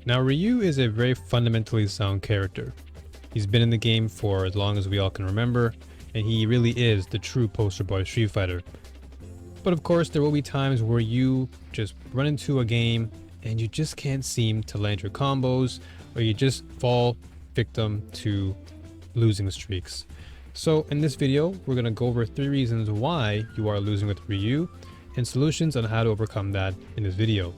Now, Ryu is a very fundamentally sound character. He's been in the game for as long as we all can remember, and he really is the true poster boy Street Fighter. But of course, there will be times where you just run into a game and you just can't seem to land your combos, or you just fall victim to losing streaks. So in this video, we're going to go over 3 reasons why you are losing with Ryu and solutions on how to overcome that in this video.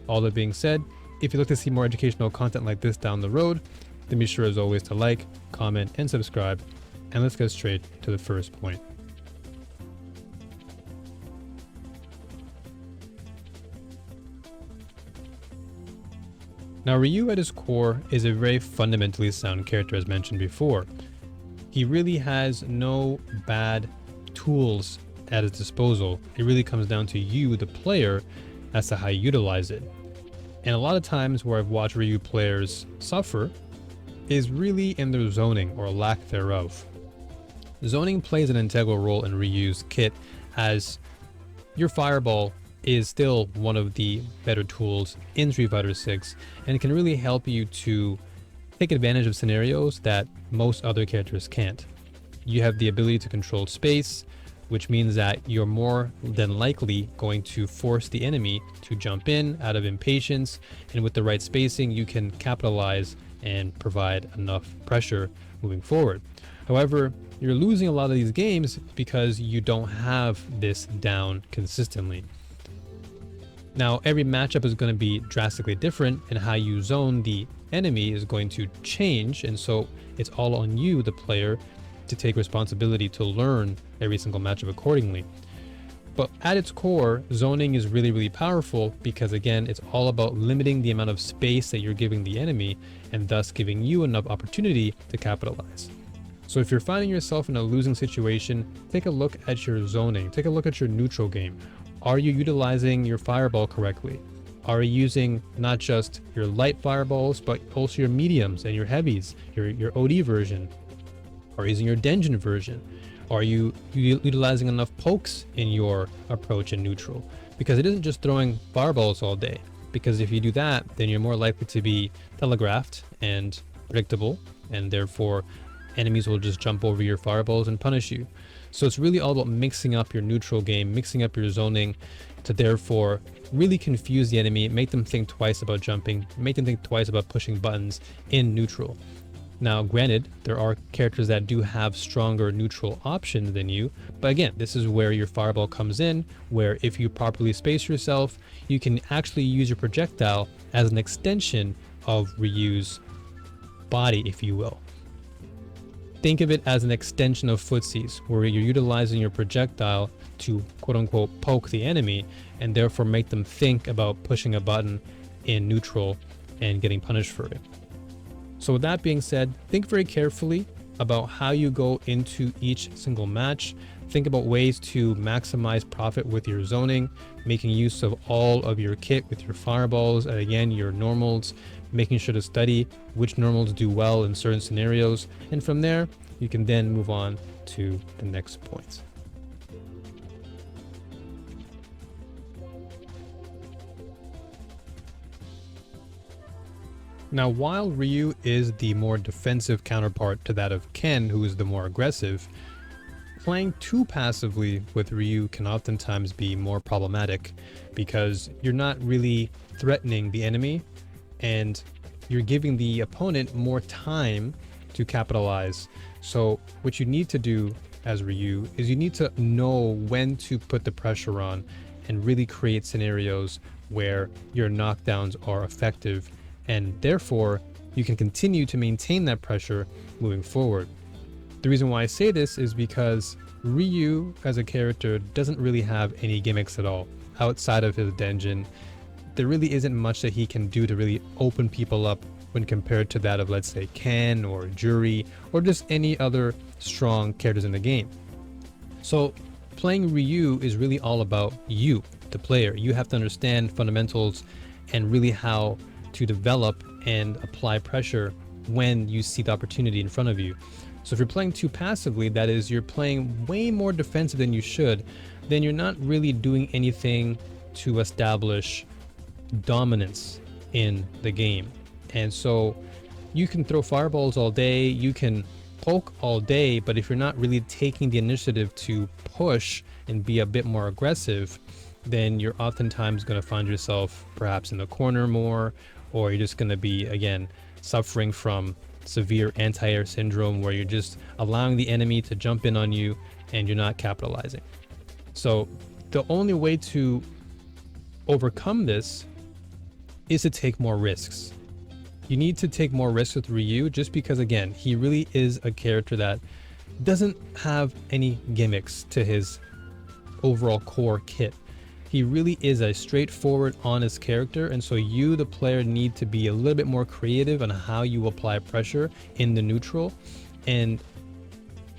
All that being said, if you'd like to see more educational content like this down the road, then be sure as always to like, comment, and subscribe. And let's get straight to the first point. Now, Ryu at his core is a very fundamentally sound character, as mentioned before. He really has no bad tools at his disposal. It really comes down to you, the player, as to how you utilize it. And a lot of times where I've watched Ryu players suffer is really in their zoning or lack thereof. Zoning plays an integral role in Ryu's kit, as your fireball is still one of the better tools in Street Fighter 6, and it can really help you to take advantage of scenarios that most other characters can't. You have the ability to control space, which means that you're more than likely going to force the enemy to jump in out of impatience, and with the right spacing you can capitalize and provide enough pressure moving forward. However, you're losing a lot of these games because you don't have this down consistently. Now, every matchup is going to be drastically different, and how you zone the enemy is going to change, and so it's all on you, the player, to take responsibility to learn every single matchup accordingly. But at its core, zoning is really powerful because, again, it's all about limiting the amount of space that you're giving the enemy and thus giving you enough opportunity to capitalize. So if you're finding yourself in a losing situation, take a look at your zoning, take a look at your neutral game. Are you utilizing your fireball correctly? Are you using not just your light fireballs, but also your mediums and your heavies, your OD version? Are you using your Denjin version? Are you utilizing enough pokes in your approach in neutral? Because it isn't just throwing fireballs all day. Because if you do that, then you're more likely to be telegraphed and predictable, and therefore enemies will just jump over your fireballs and punish you. So it's really all about mixing up your neutral game, mixing up your zoning to therefore really confuse the enemy, make them think twice about jumping, make them think twice about pushing buttons in neutral. Now, granted, there are characters that do have stronger neutral options than you, but again, this is where your fireball comes in, where if you properly space yourself, you can actually use your projectile as an extension of Ryu's body, if you will. Think of it as an extension of footsies, where you're utilizing your projectile to quote-unquote poke the enemy, and therefore make them think about pushing a button in neutral and getting punished for it. So with that being said, think very carefully about how you go into each single match. Think about ways to maximize profit with your zoning, making use of all of your kit with your fireballs, and again, your normals, making sure to study which normals do well in certain scenarios. And from there, you can then move on to the next point. Now, while Ryu is the more defensive counterpart to that of Ken, who is the more aggressive, playing too passively with Ryu can oftentimes be more problematic because you're not really threatening the enemy and you're giving the opponent more time to capitalize. So what you need to do as Ryu is you need to know when to put the pressure on and really create scenarios where your knockdowns are effective, and therefore you can continue to maintain that pressure moving forward. The reason why I say this is because Ryu as a character doesn't really have any gimmicks at all. Outside of his Denjin, there really isn't much that he can do to really open people up when compared to that of, let's say, Ken or Juri or just any other strong characters in the game. So playing Ryu is really all about you, the player. You have to understand fundamentals and really how to develop and apply pressure when you see the opportunity in front of you. So if you're playing too passively, that is, you're playing way more defensive than you should, then you're not really doing anything to establish dominance in the game. And so you can throw fireballs all day, you can poke all day, but if you're not really taking the initiative to push and be a bit more aggressive, then you're oftentimes going to find yourself perhaps in the corner more, or you're just going to be, again, suffering from severe anti-air syndrome where you're just allowing the enemy to jump in on you and you're not capitalizing. So the only way to overcome this is to take more risks. You need to take more risks with Ryu, just because, again, he really is a character that doesn't have any gimmicks to his overall core kit. He really is a straightforward, honest character, and so you, the player, need to be a little bit more creative on how you apply pressure in the neutral. And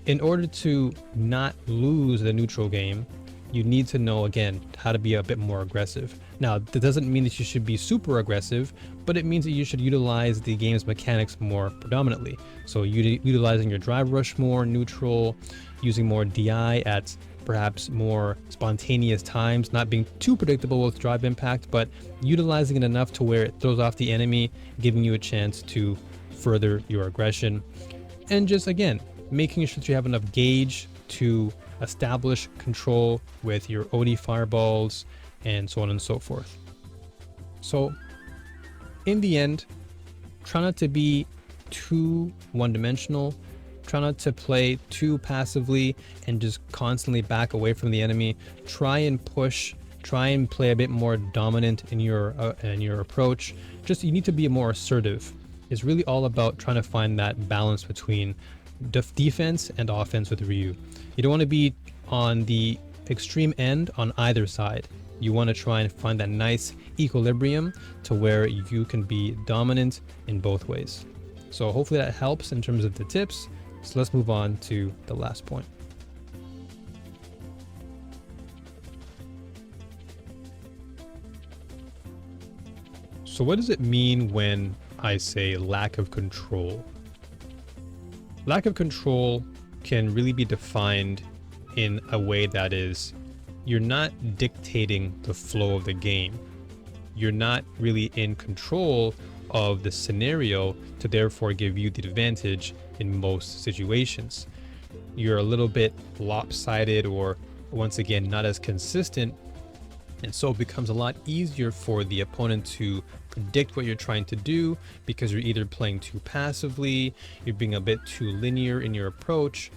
in order to not lose the neutral game, you need to know, again, how to be a bit more aggressive. Now, that doesn't mean that you should be super aggressive, but it means that you should utilize the game's mechanics more predominantly. So utilizing your drive rush more, neutral, using more DI at perhaps more spontaneous times, not being too predictable with drive impact, but utilizing it enough to where it throws off the enemy, giving you a chance to further your aggression. And just, again, making sure that you have enough gauge to establish control with your OD fireballs and so on and so forth. So in the end, try not to be too one-dimensional. Try not to play too passively and just constantly back away from the enemy. Try and push. Try and play a bit more dominant in your approach. Just, you need to be more assertive. It's really all about trying to find that balance between defense and offense with Ryu. You don't want to be on the extreme end on either side. You want to try and find that nice equilibrium to where you can be dominant in both ways. So hopefully that helps in terms of the tips. So let's move on to the last point. So what does it mean when I say lack of control? Lack of control can really be defined in a way that is, you're not dictating the flow of the game. You're not really in control of the scenario to therefore give you the advantage in most situations. You're a little bit lopsided, or once again, not as consistent. And so it becomes a lot easier for the opponent to predict what you're trying to do, because you're either playing too passively, you're being a bit too linear in your approach.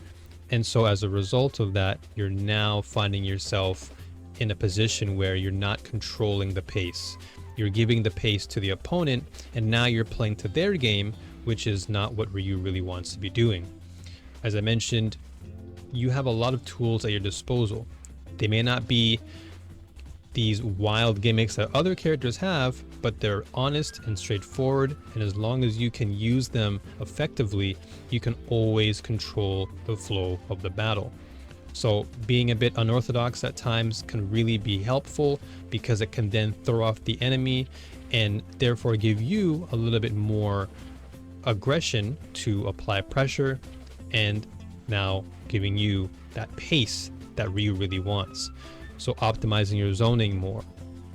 And so as a result of that, you're now finding yourself in a position where you're not controlling the pace. You're giving the pace to the opponent, and now you're playing to their game, which is not what Ryu really wants to be doing. As I mentioned, you have a lot of tools at your disposal. They may not be these wild gimmicks that other characters have, but they're honest and straightforward, and as long as you can use them effectively, you can always control the flow of the battle. So being a bit unorthodox at times can really be helpful, because it can then throw off the enemy and therefore give you a little bit more aggression to apply pressure, and now giving you that pace that Ryu really wants. So optimizing your zoning more,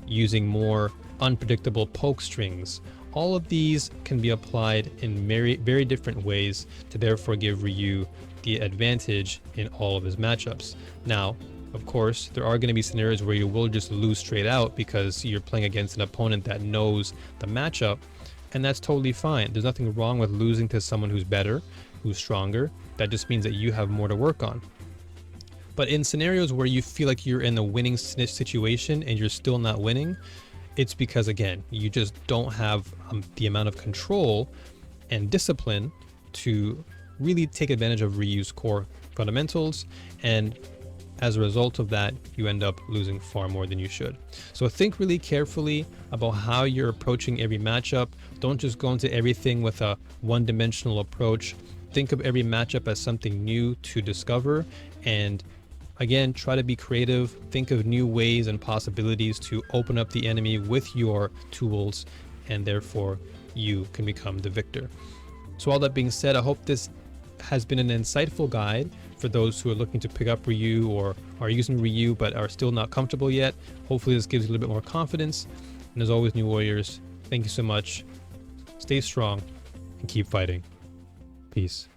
using more unpredictable poke strings. All of these can be applied in very, very different ways to therefore give Ryu the advantage in all of his matchups. Now, of course, there are going to be scenarios where you will just lose straight out because you're playing against an opponent that knows the matchup, and that's totally fine. There's nothing wrong with losing to someone who's better, who's stronger. That just means that you have more to work on. But in scenarios where you feel like you're in a winning situation and you're still not winning, it's because, again, you just don't have the amount of control and discipline to really take advantage of Ryu's core fundamentals, and as a result of that, you end up losing far more than you should. So think really carefully about how you're approaching every matchup. Don't just go into everything with a one-dimensional approach. Think of every matchup as something new to discover, and again, try to be creative. Think of new ways and possibilities to open up the enemy with your tools, and therefore you can become the victor. So all that being said, I hope this has been an insightful guide for those who are looking to pick up Ryu or are using Ryu but are still not comfortable yet. Hopefully this gives you a little bit more confidence. And as always, New Warriors, thank you so much. stay strong, and keep fighting. Peace.